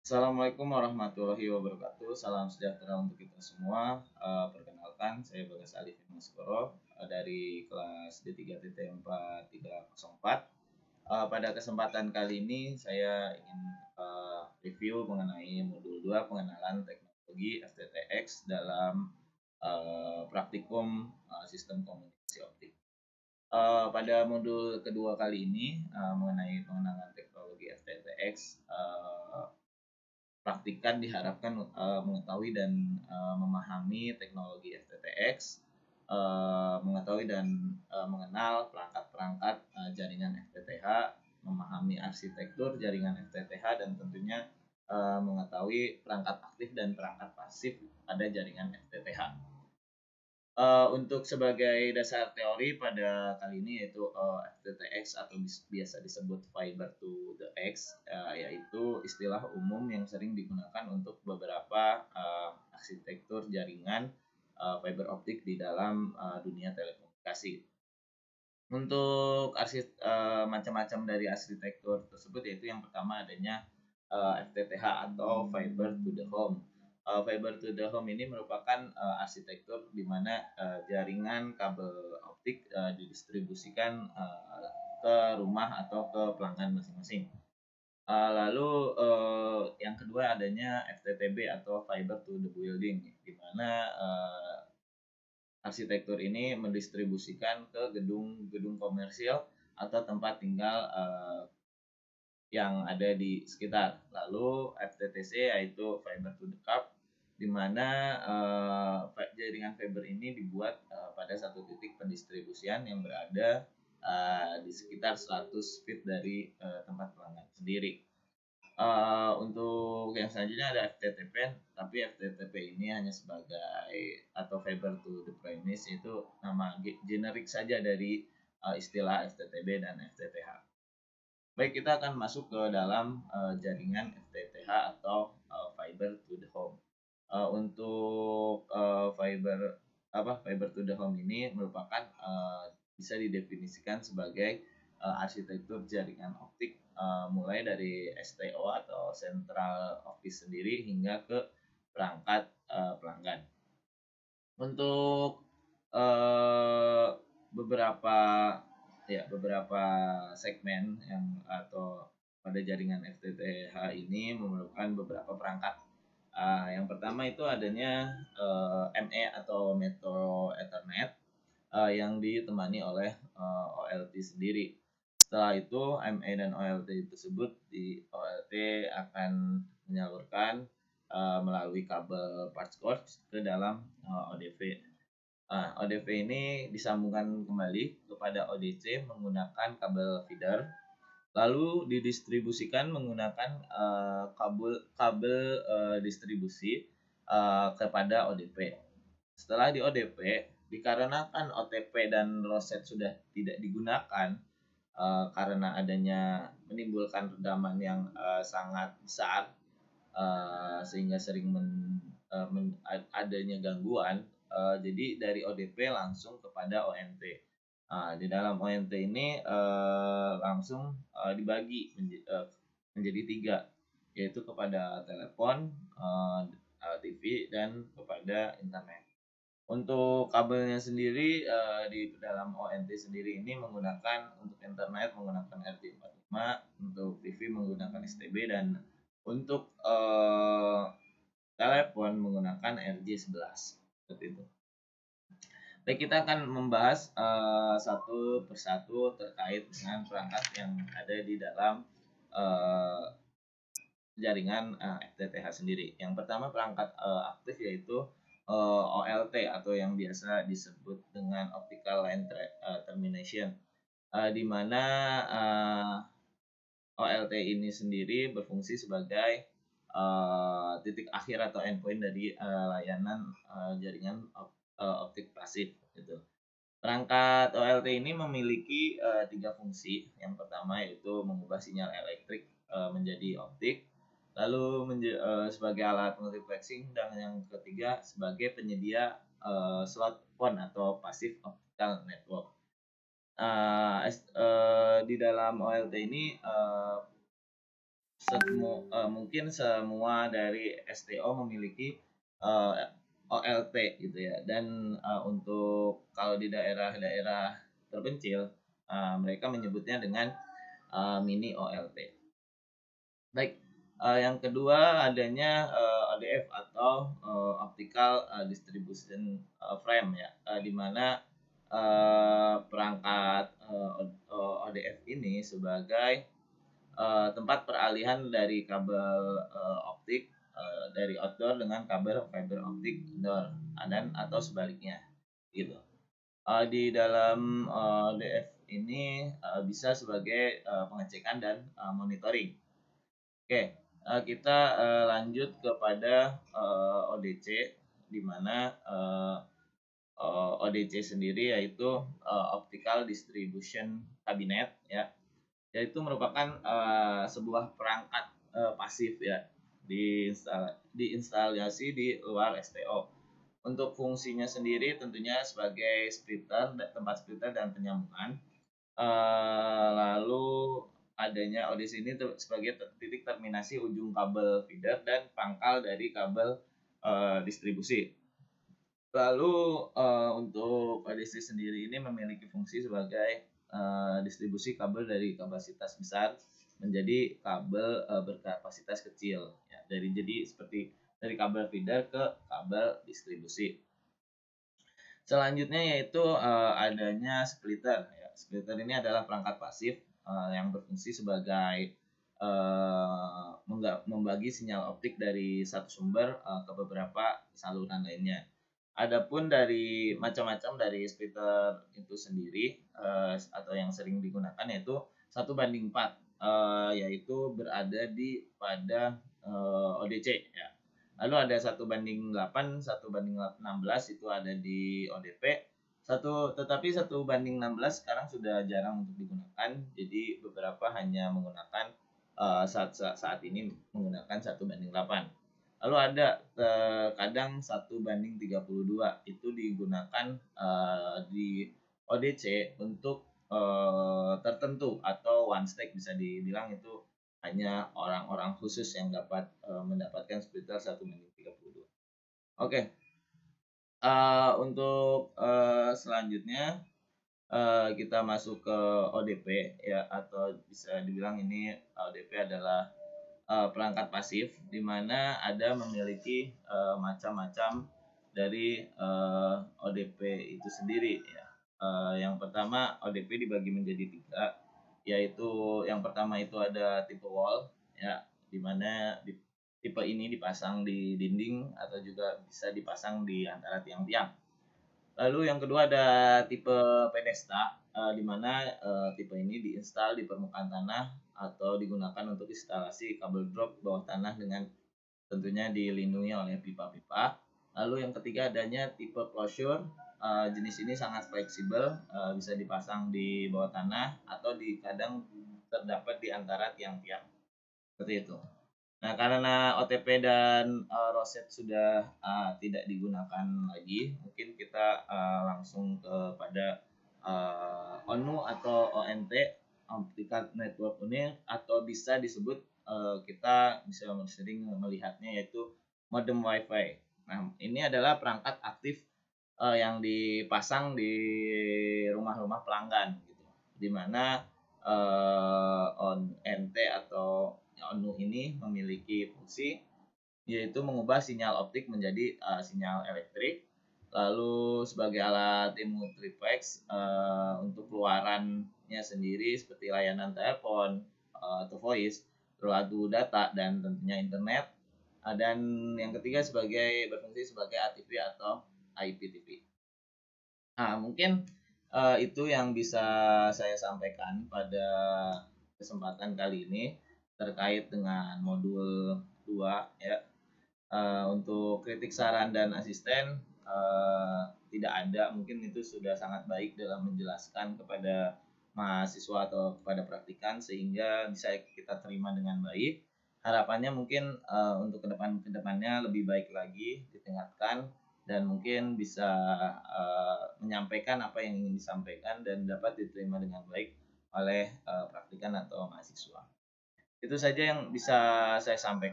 Assalamualaikum warahmatullahi wabarakatuh. Salam sejahtera untuk kita semua. Perkenalkan, saya Bagas Alif Maskoro dari kelas D3TT4304. Pada kesempatan kali ini saya ingin review mengenai modul 2 pengenalan teknologi FTTX dalam praktikum sistem komunikasi optik. Pada modul kedua kali ini mengenai pengenalan teknologi FTTX, praktikan diharapkan mengetahui dan memahami teknologi FTTX, mengetahui dan mengenal perangkat-perangkat jaringan FTTH, memahami arsitektur jaringan FTTH, dan tentunya mengetahui perangkat aktif dan perangkat pasif pada jaringan FTTH. Untuk sebagai dasar teori pada kali ini yaitu FTTX atau biasa disebut fiber to the X, yaitu istilah umum yang sering digunakan untuk beberapa arsitektur jaringan fiber optik di dalam dunia telekomunikasi. Untuk macam-macam dari arsitektur tersebut, yaitu yang pertama adanya FTTH atau fiber to the home. Fiber to the home ini merupakan arsitektur di mana jaringan kabel optik didistribusikan ke rumah atau ke pelanggan masing-masing. Lalu yang kedua adanya FTTB atau fiber to the building, di mana arsitektur ini mendistribusikan ke gedung-gedung komersial atau tempat tinggal yang ada di sekitar. Lalu FTTC yaitu fiber to the curb, di mana jaringan fiber ini dibuat pada satu titik pendistribusian yang berada di sekitar 100 feet dari tempat pelanggan sendiri. Untuk yang selanjutnya ada FTTP, tapi FTTP ini hanya sebagai atau fiber to the premise, itu nama generik saja dari istilah FTTB dan FTTH. Baik, kita akan masuk ke dalam jaringan FTTH atau fiber to the home. Untuk fiber to the home ini merupakan bisa didefinisikan sebagai arsitektur jaringan optik mulai dari STO atau Central Office sendiri hingga ke perangkat pelanggan. Untuk beberapa segmen yang atau pada jaringan FTTH ini memerlukan beberapa perangkat. Yang pertama itu adanya ME atau Metro Ethernet yang ditemani oleh OLT sendiri. Setelah itu ME dan OLT tersebut OLT akan menyalurkan melalui kabel parts cord ke dalam ODV. ODV ini disambungkan kembali kepada ODC menggunakan kabel feeder, lalu didistribusikan menggunakan kabel distribusi kepada ODP. Setelah di ODP, dikarenakan OTP dan roset sudah tidak digunakan karena adanya menimbulkan redaman yang sangat besar sehingga sering adanya gangguan, jadi dari ODP langsung kepada ONT. Di dalam ONT ini langsung dibagi menjadi 3, yaitu kepada telepon, TV, dan kepada internet. Untuk kabelnya sendiri di dalam ONT sendiri ini menggunakan untuk internet menggunakan RJ45, untuk TV menggunakan STB, dan untuk telepon menggunakan RJ11 seperti itu. Baik, kita akan membahas satu persatu terkait dengan perangkat yang ada di dalam jaringan FTTH sendiri. Yang pertama perangkat aktif yaitu OLT atau yang biasa disebut dengan optical line termination, di mana OLT ini sendiri berfungsi sebagai titik akhir atau endpoint dari layanan jaringan optik pasif gitu. Perangkat OLT ini memiliki 3 fungsi. Yang pertama yaitu mengubah sinyal elektrik menjadi optik, lalu sebagai alat multiplexing, dan yang ketiga sebagai penyedia slot PON atau passive optical network. Di dalam OLT ini mungkin semua dari STO memiliki uh, OLT gitu ya. Dan untuk kalau di daerah-daerah terpencil, mereka menyebutnya dengan mini OLT. Baik, yang kedua adanya ODF atau Optical Distribution Frame ya, di mana perangkat ODF ini sebagai tempat peralihan dari kabel optik dari outdoor dengan kabel fiber optik indoor, dan atau sebaliknya gitu. Di dalam DF ini bisa sebagai pengecekan dan monitoring. Oke, kita lanjut kepada ODC, di mana ODC sendiri yaitu Optical Distribution Cabinet ya, yaitu merupakan sebuah perangkat pasif ya, diinstalasi di luar STO. Untuk fungsinya sendiri tentunya sebagai splitter, tempat splitter dan penyambungan. Lalu adanya ODC ini sebagai titik terminasi ujung kabel feeder dan pangkal dari kabel distribusi. Lalu untuk ODC sendiri ini memiliki fungsi sebagai distribusi kabel dari kapasitas besar menjadi kabel berkapasitas kecil ya, jadi seperti dari kabel feeder ke kabel distribusi. Selanjutnya yaitu adanya splitter ya. Splitter ini adalah perangkat pasif yang berfungsi sebagai membagi sinyal optik dari satu sumber ke beberapa saluran lainnya. Adapun dari macam-macam dari splitter itu sendiri atau yang sering digunakan yaitu 1:4, yaitu berada di pada ODC ya. Lalu ada 1:8, 1:16 itu ada di ODP. Tetapi 1:16 sekarang sudah jarang untuk digunakan. Jadi beberapa hanya menggunakan saat ini menggunakan 1:8. Lalu ada kadang 1:32 itu digunakan di ODC untuk tertentu atau one stack, bisa dibilang itu hanya orang-orang khusus yang dapat mendapatkan splitter 1:32. Oke, untuk selanjutnya kita masuk ke ODP ya, atau bisa dibilang ini ODP adalah perangkat pasif, di mana ada memiliki macam-macam dari ODP itu sendiri ya. Yang pertama, ODP dibagi menjadi 3, yaitu yang pertama itu ada tipe wall ya, di mana tipe ini dipasang di dinding atau juga bisa dipasang di antara tiang-tiang. Lalu yang kedua ada tipe pedesta, di mana tipe ini diinstal di permukaan tanah atau digunakan untuk instalasi kabel drop bawah tanah dengan tentunya dilindungi oleh pipa-pipa. Lalu yang ketiga adanya tipe closure. Jenis ini sangat fleksibel, bisa dipasang di bawah tanah atau kadang terdapat di antara tiang-tiang. Seperti itu. Nah, karena OTP dan roset sudah tidak digunakan lagi, mungkin kita langsung kepada ONU atau ONT, Optical Network Unit, atau bisa disebut kita bisa sering melihatnya yaitu modem WiFi. Nah, ini adalah perangkat aktif yang dipasang di rumah-rumah pelanggan gitu, di mana ONT atau ONU ini memiliki fungsi yaitu mengubah sinyal optik menjadi sinyal elektrik. Lalu sebagai alat input reflex untuk keluarannya sendiri seperti layanan telepon atau voice, lalu data dan tentunya internet. Dan yang ketiga berfungsi sebagai ATV atau IPTV. Nah, mungkin itu yang bisa saya sampaikan pada kesempatan kali ini terkait dengan modul 2 ya. Untuk kritik, saran, dan asisten tidak ada, mungkin itu sudah sangat baik dalam menjelaskan kepada mahasiswa atau kepada praktikan sehingga bisa kita terima dengan baik. Harapannya mungkin untuk kedepannya lebih baik lagi ditingkatkan dan mungkin bisa menyampaikan apa yang ingin disampaikan dan dapat diterima dengan baik oleh praktikan atau mahasiswa. Itu saja yang bisa saya sampaikan.